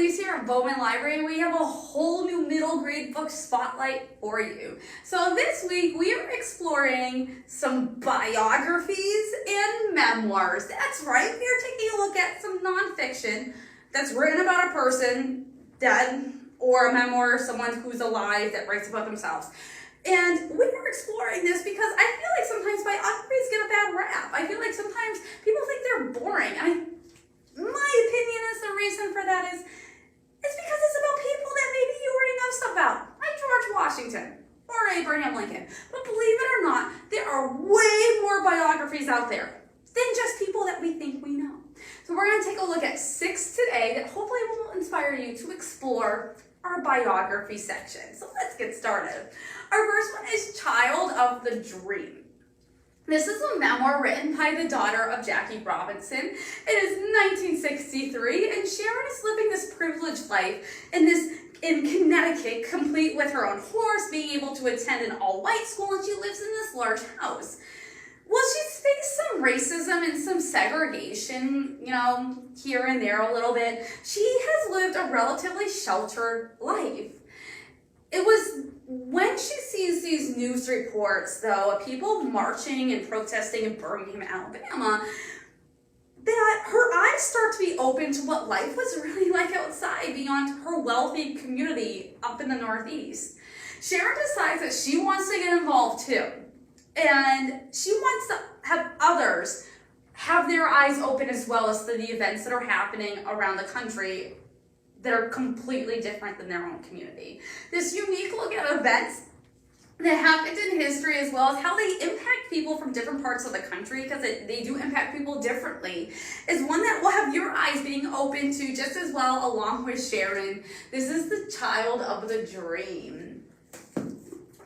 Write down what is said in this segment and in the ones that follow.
Elise here at Bowman Library. We have a whole new middle grade book spotlight for you. So this week we are exploring some biographies and memoirs. That's right, we are taking a look at some nonfiction that's written about a person dead, or a memoir, someone who's alive that writes about themselves. And we are exploring this because I feel like sometimes biographies get a bad rap. I feel like sometimes people think they're boring. My opinion is the reason for that is it's because it's about people that maybe you already know stuff about, like George Washington or Abraham Lincoln. But believe it or not, there are way more biographies out there than just people that we think we know. So we're going to take a look at 6 today that hopefully will inspire you to explore our biography section. So let's get started. Our first one is Child of the Dream. This is a memoir written by the daughter of Jackie Robinson. It is 1963, and Sharon is living this privileged life in Connecticut, complete with her own horse, being able to attend an all-white school, and she lives in this large house. Well, she's faced some racism and some segregation, here and there a little bit. She has lived a relatively sheltered life. It was when she sees these news reports, though, of people marching and protesting in Birmingham, Alabama, that her eyes start to be open to what life was really like outside beyond her wealthy community up in the Northeast. Sharon decides that she wants to get involved too. And she wants to have others have their eyes open as well as to the events that are happening around the country that are completely different than their own community. This unique look at events that happened in history as well as how they impact people from different parts of the country, because they do impact people differently, is one that will have your eyes being open to just as well along with Sharon. This is the Child of the Dream.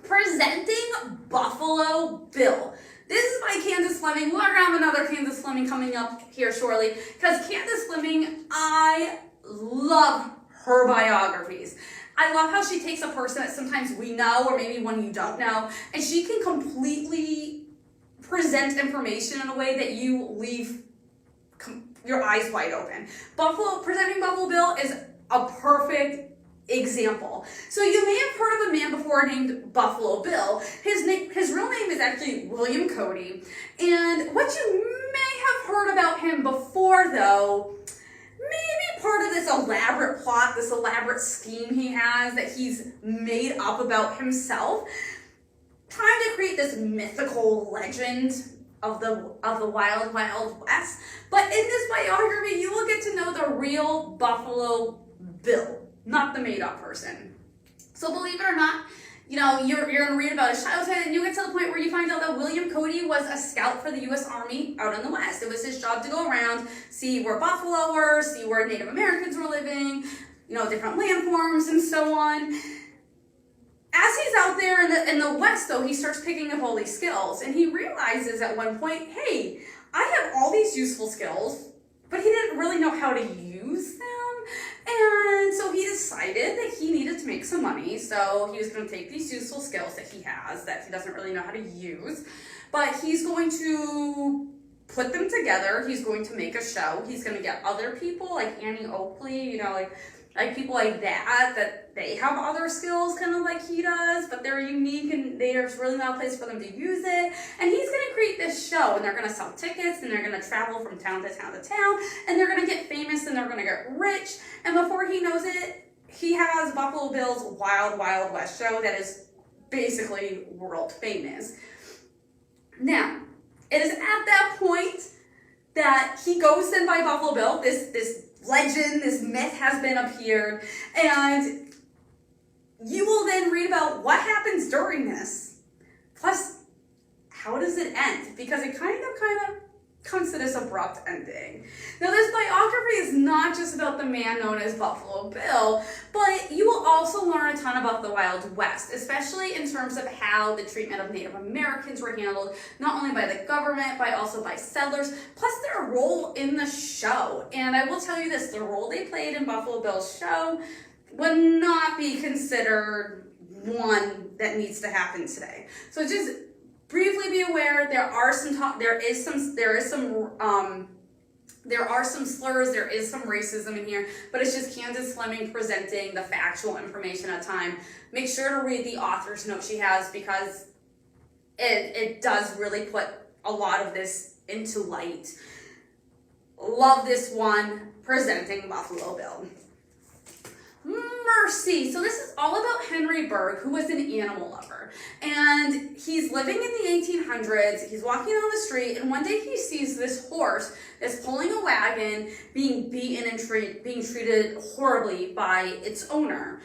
Presenting Buffalo Bill. This is by Candace Fleming. We're going to have another Candace Fleming coming up here shortly, because Candace Fleming, I love her biographies. I love how she takes a person that sometimes we know or maybe one you don't know, and she can completely present information in a way that you leave your eyes wide open. Presenting Buffalo Bill is a perfect example. So you may have heard of a man before named Buffalo Bill. His real name is actually William Cody. And what you may have heard about him before, though, maybe part of this elaborate plot, this elaborate scheme he has that he's made up about himself, trying to create this mythical legend of the wild, wild west. But in this biography, you will get to know the real Buffalo Bill, not the made-up person. So believe it or not, you're going to read about his childhood, and you get to the point where you find out that William Cody was a scout for the U.S. Army out in the West. It was his job to go around, see where buffalo were, see where Native Americans were living, different landforms and so on. As he's out there in the West, though, he starts picking up all these skills, and he realizes at one point, hey, I have all these useful skills, but he didn't really know how to use them. And so he decided that he needed to make some money. So he was going to take these useful skills that he has that he doesn't really know how to use, but he's going to put them together. He's going to make a show. He's going to get other people like Annie Oakley, like people like that they have other skills kind of like he does, but they're unique and there's really not a place for them to use it. And he's going to create this show, and they're going to sell tickets, and they're going to travel from town to town to town, and they're going to get famous, and they're going to get rich. And before he knows it, he has Buffalo Bill's Wild Wild West show that is basically world famous. Now, it is at that point that he goes in by Buffalo Bill, this legend, this myth has been appeared, and you will then read about what happens during this. Plus, how does it end? Because it kind of comes to this abrupt ending. Now, this biography is not just about the man known as Buffalo Bill, but you will also learn a ton about the Wild West, especially in terms of how the treatment of Native Americans were handled, not only by the government, but also by settlers, plus their role in the show. And I will tell you this, the role they played in Buffalo Bill's show would not be considered one that needs to happen today. So just briefly be aware, there is some There are some slurs, there is some racism in here, but it's just Candace Fleming presenting the factual information at a time. Make sure to read the author's note she has, because it does really put a lot of this into light. Love this one, presenting Buffalo Bill. Mercy. So this is all about Henry Bergh, who was an animal lover. And he's living in the 1800s. He's walking on the street, and one day he sees this horse that's pulling a wagon being beaten and being treated horribly by its owner.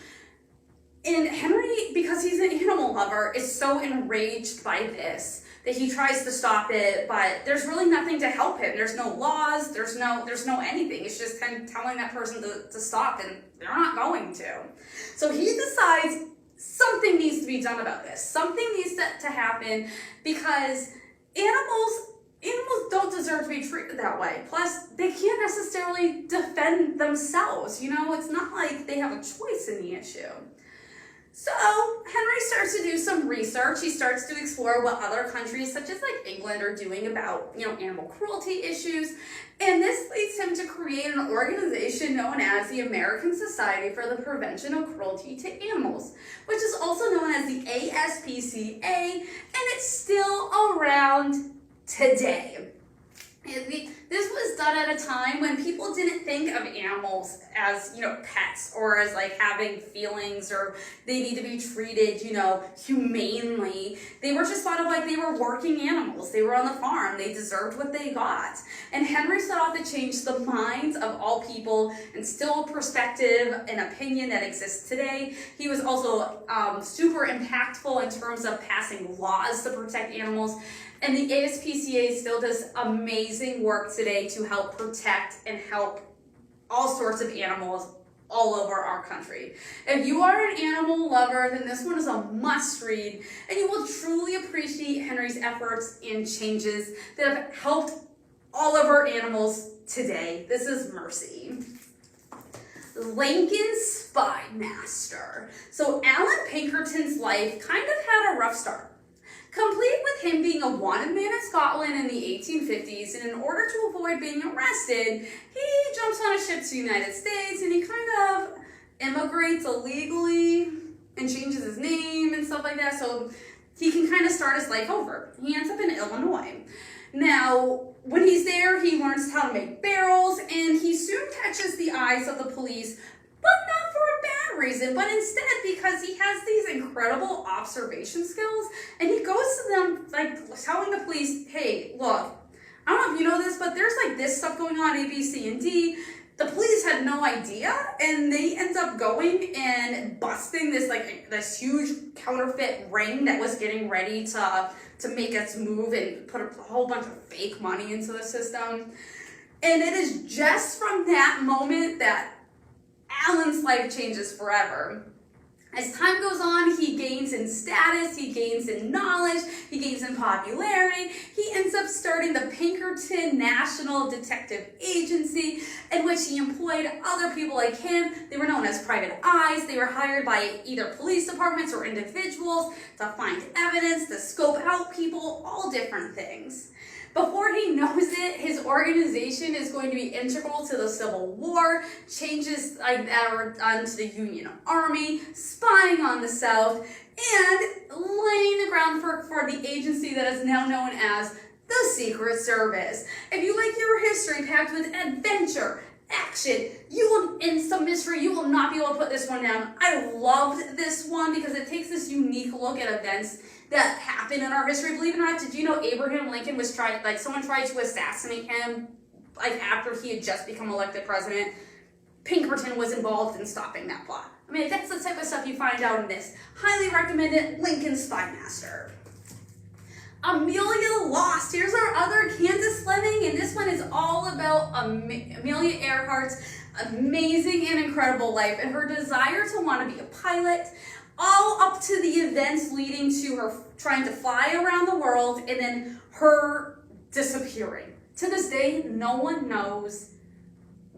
And Henry, because he's an animal lover, is so enraged by this that he tries to stop it, but there's really nothing to help him. There's no laws, there's no anything. It's just kind of telling that person to stop, and they're not going to. So he decides something needs to be done about this. Something needs to happen, because animals don't deserve to be treated that way. Plus, they can't necessarily defend themselves. You know, it's not like they have a choice in the issue. So Henry starts to do some research. He starts to explore what other countries, such as like England, are doing about, animal cruelty issues. And this leads him to create an organization known as the American Society for the Prevention of Cruelty to Animals, which is also known as the ASPCA, and it's still around today. This was done at a time when people didn't think of animals as, pets, or as like having feelings, or they need to be treated, humanely. They were just thought of like they were working animals. They were on the farm. They deserved what they got. And Henry set off to change the minds of all people, and still a perspective and opinion that exists today. He was also super impactful in terms of passing laws to protect animals. And the ASPCA still does amazing work today to help protect and help all sorts of animals all over our country. If you are an animal lover, then this one is a must read, and you will truly appreciate Henry's efforts and changes that have helped all of our animals today. This is Mercy. Lincoln Spymaster. So Alan Pinkerton's life kind of had a rough start, complete with him being a wanted man in Scotland in the 1850s, and in order to avoid being arrested, he jumps on a ship to the United States, and he kind of immigrates illegally and changes his name and stuff like that, so he can kind of start his life over. He ends up in Illinois. Now, when he's there, he learns how to make barrels, and he soon catches the eyes of the police, but not for a bad reason, but instead because he has these incredible observation skills, and he goes to them like telling the police, hey, look, I don't know if you know this, but there's like this stuff going on, A, B, C, and D. The police had no idea, and they end up going and busting this huge counterfeit ring that was getting ready to make its move and put a whole bunch of fake money into the system. And it is just from that moment that Alan's life changes forever. As time goes on, he gains in status, he gains in knowledge, he gains in popularity. He ends up starting the Pinkerton National Detective Agency, in which he employed other people like him. They were known as private eyes. They were hired by either police departments or individuals to find evidence, to scope out people, all different things. Before he knows it, his organization is going to be integral to the Civil War, changes like that are done to the Union Army, spying on the South, and laying the groundwork for the agency that is now known as the Secret Service. If you like your history packed with adventure, action, and some mystery, you will not be able to put this one down. I loved this one because it takes this unique look at events that happened in our history. Believe it or not, did you know Abraham Lincoln was someone tried to assassinate him after he had just become elected president? Pinkerton was involved in stopping that plot. I mean, that's the type of stuff you find out in this. Highly recommend it, Lincoln Spymaster. Amelia Lost. Here's our other Candace Fleming, and this one is all about Amelia Earhart's amazing and incredible life and her desire to want to be a pilot, all up to the events leading to her trying to fly around the world and then her disappearing. To this day, no one knows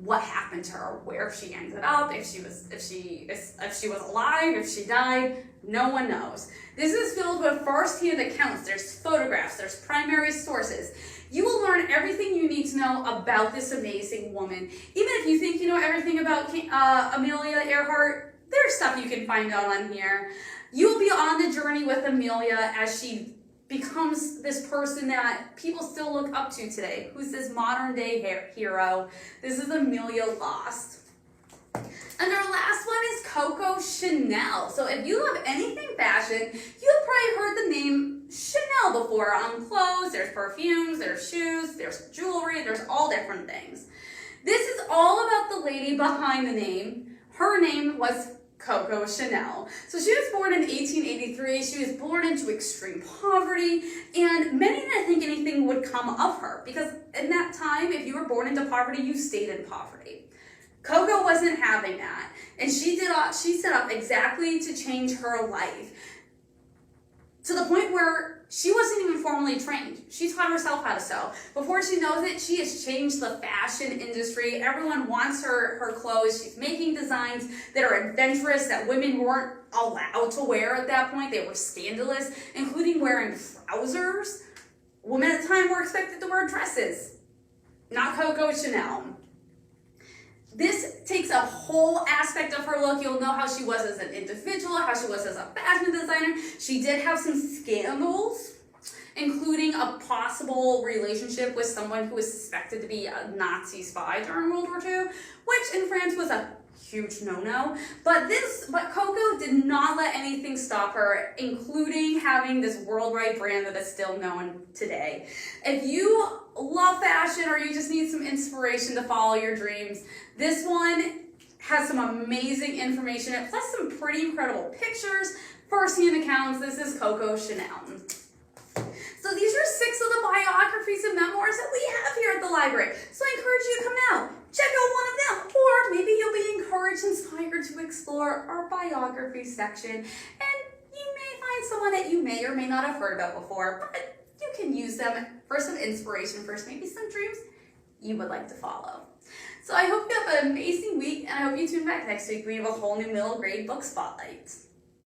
what happened to her, where she ended up, if she was alive, if she died, no one knows. This is filled with first-hand accounts. There's photographs, there's primary sources. You will learn everything you need to know about this amazing woman. Even if you think you know everything about Amelia Earhart, there's stuff you can find out on here. You will be on the journey with Amelia as she becomes this person that people still look up to today, who's this modern day hero. This is Amelia Lost. And our last one is Coco Chanel. So if you love anything fashion, you've probably heard the name Chanel before on clothes. There's perfumes, there's shoes, there's jewelry, there's all different things. This is all about the lady behind the name. Her name was Coco Chanel. So she was born in 1883. She was born into extreme poverty, and many didn't think anything would come of her, because in that time, if you were born into poverty, you stayed in poverty. Coco wasn't having that, and she set up exactly to change her life, to the point where she wasn't even formally trained. She taught herself how to sew. Before she knows it, she has changed the fashion industry. Everyone wants her clothes. She's making designs that are adventurous, that women weren't allowed to wear at that point. They were scandalous, including wearing trousers. Women at the time were expected to wear dresses. Not Coco Chanel. This takes a whole aspect of her look. You'll know how she was as an individual, how she was as a fashion designer. She did have some scandals, including a possible relationship with someone who was suspected to be a Nazi spy during World War II, which in France was a huge no-no. But Coco did not let anything stop her, including having this worldwide brand that is still known today. If you love fashion or you just need some inspiration to follow your dreams, this one has some amazing information, plus some pretty incredible pictures, first-hand accounts. This is Coco Chanel. So these are 6 of the biographies and memoirs that we have here at the library. So I encourage you to come out, check out one of them, or maybe you'll be encouraged, inspired to explore our biography section. And you may find someone that you may or may not have heard about before, but you can use them for some inspiration, for maybe some dreams you would like to follow. So I hope you have an amazing week, and I hope you tune back next week. We have a whole new middle grade book spotlight.